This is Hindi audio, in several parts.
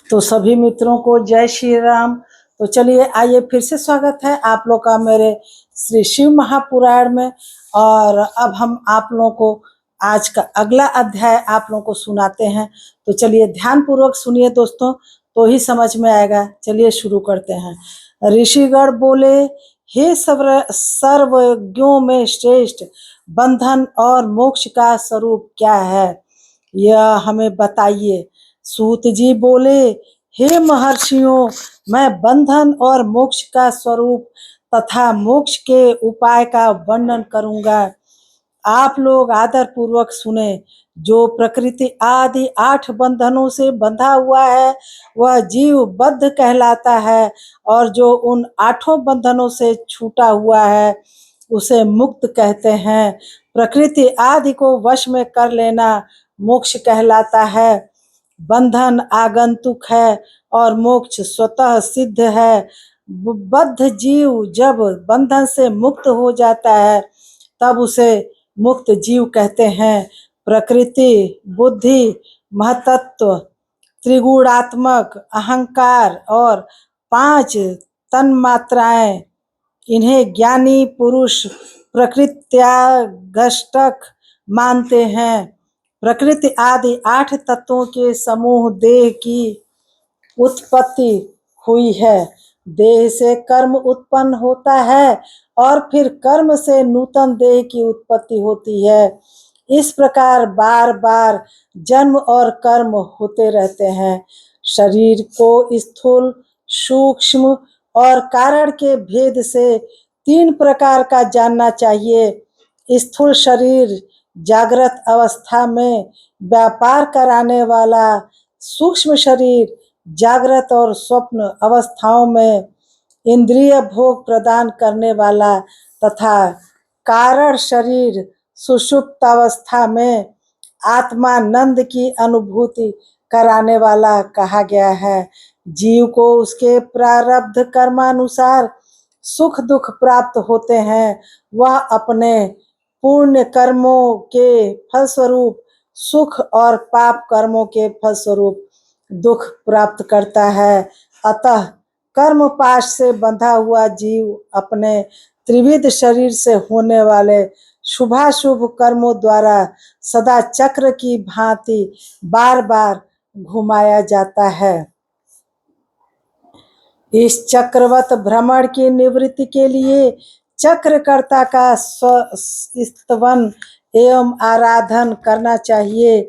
तो सभी मित्रों को जय श्री राम। तो चलिए आइए फिर से स्वागत है आप लोग का मेरे श्री शिव महापुराण में। और अब हम आप लोगों को आज का अगला अध्याय आप लोगों को सुनाते हैं। तो चलिए ध्यान पूर्वक सुनिए दोस्तों, तो ही समझ में आएगा। चलिए शुरू करते हैं। ऋषिगण बोले, हे सर्वज्ञों में श्रेष्ठ, बंधन और मोक्ष का स्वरूप क्या है, यह हमें बताइए। सूत जी बोले, हे महर्षियों, मैं बंधन और मोक्ष का स्वरूप तथा मोक्ष के उपाय का वर्णन करूंगा। आप लोग आदर पूर्वक सुने। जो प्रकृति आदि 8 बंधनों से बंधा हुआ है वह जीव बद्ध कहलाता है, और जो उन 8 बंधनों से छूटा हुआ है उसे मुक्त कहते हैं। प्रकृति आदि को वश में कर लेना मोक्ष कहलाता है। बंधन आगंतुक है और मोक्ष स्वतः सिद्ध है। बद्ध जीव जब बंधन से मुक्त हो जाता है तब उसे मुक्त जीव कहते हैं। प्रकृति, बुद्धि, महतत्व, त्रिगुणात्मक अहंकार और 5 तन्मात्राएं, इन्हें ज्ञानी पुरुष प्रकृत्यागष्टक मानते हैं। प्रकृति आदि 8 तत्वों के समूह देह की उत्पत्ति हुई है। देह से कर्म उत्पन्न होता है और फिर कर्म से नूतन देह की उत्पत्ति होती है। इस प्रकार बार बार जन्म और कर्म होते रहते हैं। शरीर को स्थूल, सूक्ष्म और कारण के भेद से 3 प्रकार का जानना चाहिए। स्थूल शरीर जागृत अवस्था में व्यापार कराने वाला, सूक्ष्म शरीर जागृत और स्वप्न अवस्थाओं में इंद्रिय भोग प्रदान करने वाला, तथा कारण शरीर सुषुप्त अवस्था में आत्मानंद की अनुभूति कराने वाला कहा गया है। जीव को उसके प्रारब्ध कर्मानुसार सुख दुख प्राप्त होते हैं। वह अपने पुण्य कर्मों के फलस्वरूप सुख और पाप कर्मों के फलस्वरूप दुख प्राप्त करता है। अतः कर्म पाश से बंधा हुआ जीव अपने त्रिविध शरीर से होने वाले शुभाशुभ कर्मों द्वारा सदा चक्र की भांति बार बार घुमाया जाता है। इस चक्रवत भ्रमण की निवृत्ति के लिए चक्रकर्ता का स्तवन एवं आराधन करना चाहिए।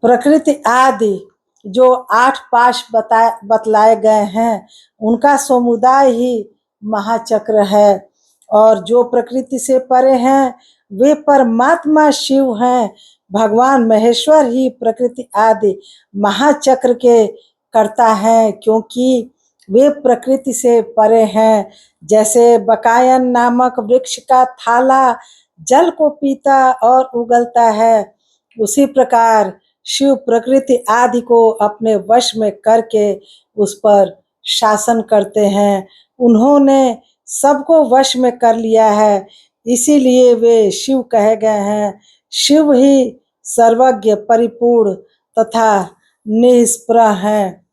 प्रकृति आदि जो 8 पाश बतलाए गए हैं उनका समुदाय ही महाचक्र है, और जो प्रकृति से परे हैं वे परमात्मा शिव हैं। भगवान महेश्वर ही प्रकृति आदि महाचक्र के कर्ता हैं, क्योंकि वे प्रकृति से परे हैं। जैसे बकायन नामक वृक्ष का थाला जल को पीता और उगलता है, उसी प्रकार शिव प्रकृति आदि को अपने वश में करके उस पर शासन करते हैं। उन्होंने सबको वश में कर लिया है, इसीलिए वे शिव कहे गए हैं। शिव ही सर्वज्ञ, परिपूर्ण तथा निष्प्रह हैं।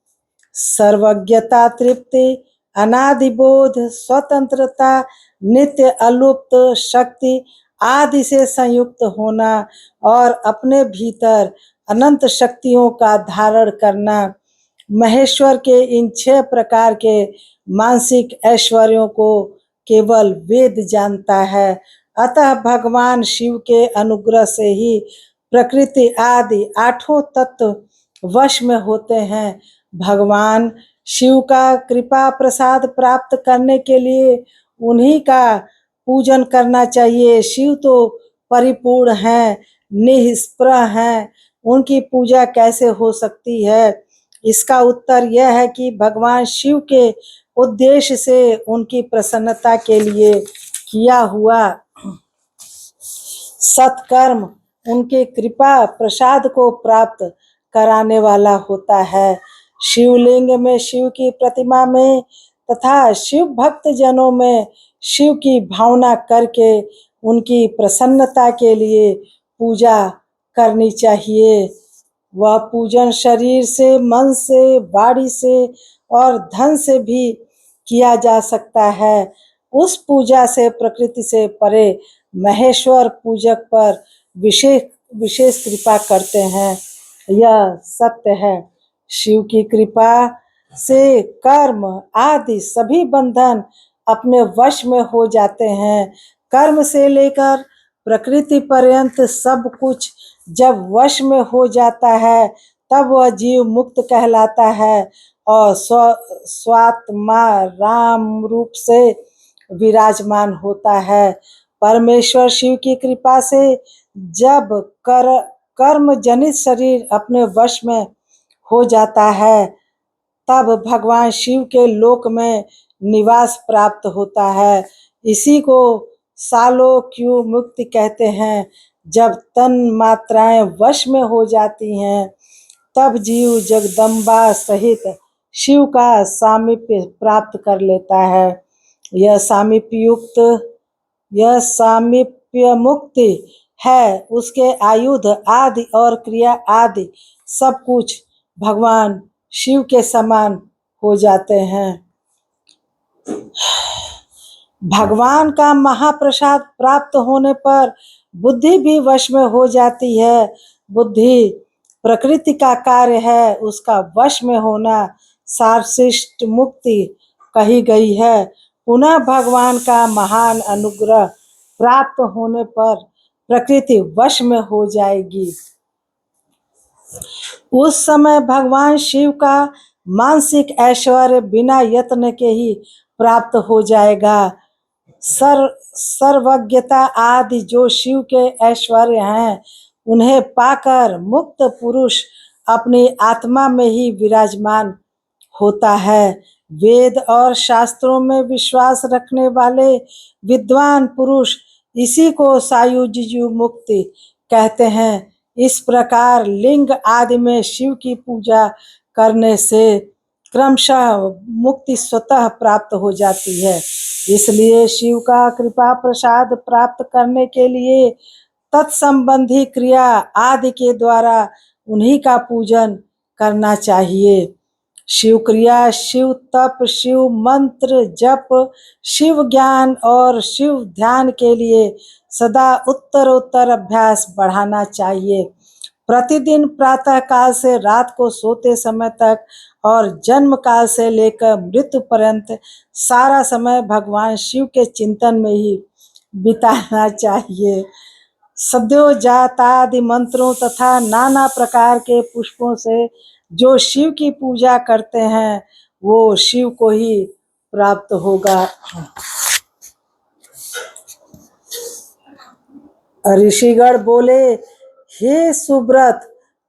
सर्वज्ञता, तृप्ति, अनादिबोध, स्वतंत्रता, नित्य अलुप्त शक्ति आदि से संयुक्त होना और अपने भीतर अनंत शक्तियों का धारण करना, महेश्वर के इन 6 प्रकार के मानसिक ऐश्वर्यों को केवल वेद जानता है। अतः भगवान शिव के अनुग्रह से ही प्रकृति आदि 8 तत्व वश में होते हैं। भगवान शिव का कृपा प्रसाद प्राप्त करने के लिए उन्हीं का पूजन करना चाहिए। शिव तो परिपूर्ण हैं, निष्प्रह हैं, उनकी पूजा कैसे हो सकती है? इसका उत्तर यह है कि भगवान शिव के उद्देश्य से उनकी प्रसन्नता के लिए किया हुआ सत्कर्म उनके कृपा प्रसाद को प्राप्त कराने वाला होता है। शिवलिंग में, शिव की प्रतिमा में तथा शिव भक्त जनों में शिव की भावना करके उनकी प्रसन्नता के लिए पूजा करनी चाहिए। वह पूजन शरीर से, मन से, वाणी से और धन से भी किया जा सकता है। उस पूजा से प्रकृति से परे महेश्वर पूजक पर विशेष विशेष कृपा करते हैं। यह सत्य है। शिव की कृपा से कर्म आदि सभी बंधन अपने वश में हो जाते हैं। कर्म से लेकर प्रकृति पर्यंत सब कुछ जब वश में हो जाता है तब वह जीव मुक्त कहलाता है और स्वात्मा राम रूप से विराजमान होता है। परमेश्वर शिव की कृपा से जब कर्म जनित शरीर अपने वश में हो जाता है तब भगवान शिव के लोक में निवास प्राप्त होता है। इसी को सालोक्य मुक्ति कहते हैं। जब तन मात्राएं वश में हो जाती हैं तब जीव जगदम्बा सहित शिव का सामीप्य प्राप्त कर लेता है। यह सामीप्य मुक्ति है। उसके आयुध आदि और क्रिया आदि सब कुछ भगवान शिव के समान हो जाते हैं। भगवान का महाप्रसाद प्राप्त होने पर बुद्धि भी वश में हो जाती है। बुद्धि प्रकृति का कार्य है, उसका वश में होना सर्वश्रेष्ठ मुक्ति कही गई है। पुनः भगवान का महान अनुग्रह प्राप्त होने पर प्रकृति वश में हो जाएगी। उस समय भगवान शिव का मानसिक ऐश्वर्य बिना यत्न के ही प्राप्त हो जाएगा। सर्वज्ञता आदि जो शिव के ऐश्वर्य हैं उन्हें पाकर मुक्त पुरुष अपनी आत्मा में ही विराजमान होता है। वेद और शास्त्रों में विश्वास रखने वाले विद्वान पुरुष इसी को सायुज्य मुक्ति कहते हैं। इस प्रकार लिंग आदि में शिव की पूजा करने से क्रमशः मुक्ति स्वतः प्राप्त हो जाती है। इसलिए शिव का कृपा प्रसाद प्राप्त करने के लिए तत्संबंधी क्रिया आदि के द्वारा उन्हीं का पूजन करना चाहिए। शिव क्रिया, शिव तप, शिव मंत्र जप, शिव ज्ञान और शिव ध्यान के लिए सदा उत्तरोत्तर अभ्यास बढ़ाना चाहिए। प्रतिदिन प्रातः काल से रात को सोते समय तक और जन्म काल से लेकर मृत्यु पर्यंत सारा समय भगवान शिव के चिंतन में ही बिताना चाहिए। सद्यो जातादि मंत्रों तथा नाना प्रकार के पुष्पों से जो शिव की पूजा करते हैं वो शिव को ही प्राप्त होगा। ऋषिगण बोले, हे सुब्रत,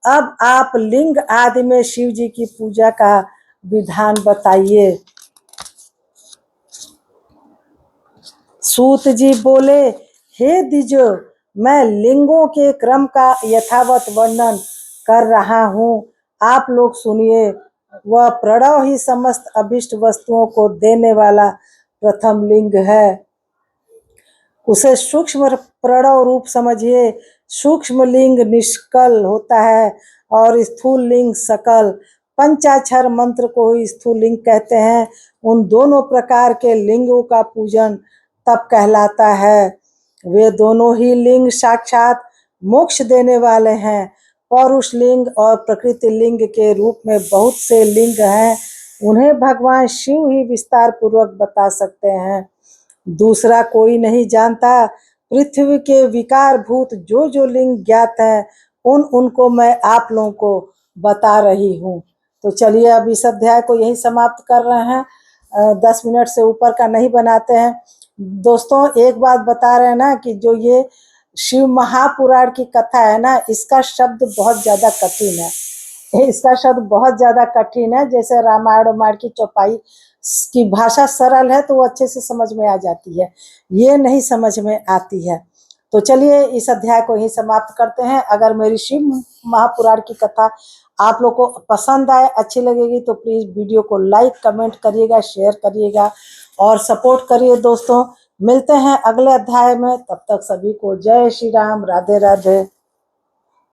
अब आप लिंग आदि में शिव जी की पूजा का विधान बताइए। सूत जी बोले, हे द्विजो, मैं लिंगों के क्रम का यथावत वर्णन कर रहा हूँ, आप लोग सुनिए। वह प्रणव ही समस्त अभिष्ट वस्तुओं को देने वाला प्रथम लिंग है। उसे सूक्ष्म प्रणव रूप समझिए। सूक्ष्म लिंग निष्कल होता है और स्थूल लिंग सकल। पंचाक्षर मंत्र को ही स्थूल लिंग कहते हैं। उन दोनों प्रकार के लिंगों का पूजन तब कहलाता है। वे दोनों ही लिंग साक्षात मोक्ष देने वाले हैं। पौरुष लिंग और प्रकृति लिंग के रूप में बहुत से लिंग हैं, उन्हें भगवान शिव ही विस्तार पूर्वक बता सकते हैं, दूसरा कोई नहीं जानता। पृथ्वी के विकार भूत जो जो लिंग ज्ञात है उनको मैं आप लोगों को बता रही हूँ। तो चलिए अब इस अध्याय को यही समाप्त कर रहे हैं। 10 मिनट से ऊपर का नहीं बनाते हैं। दोस्तों एक बात बता रहे हैं ना कि जो ये शिव महापुराण की कथा है ना, इसका शब्द बहुत ज्यादा कठिन है। इसका शब्द बहुत ज्यादा कठिन है। जैसे रामायण की चौपाई की भाषा सरल है तो वो अच्छे से समझ में आ जाती है, ये नहीं समझ में आती है। तो चलिए इस अध्याय को यही समाप्त करते हैं। अगर मेरी शिव महापुराण की कथा आप लोग को पसंद आए, अच्छी लगेगी तो प्लीज वीडियो को लाइक कमेंट करिएगा, शेयर करिएगा और सपोर्ट करिए। दोस्तों मिलते हैं अगले अध्याय में, तब तक सभी को जय श्री राम, राधे राधे।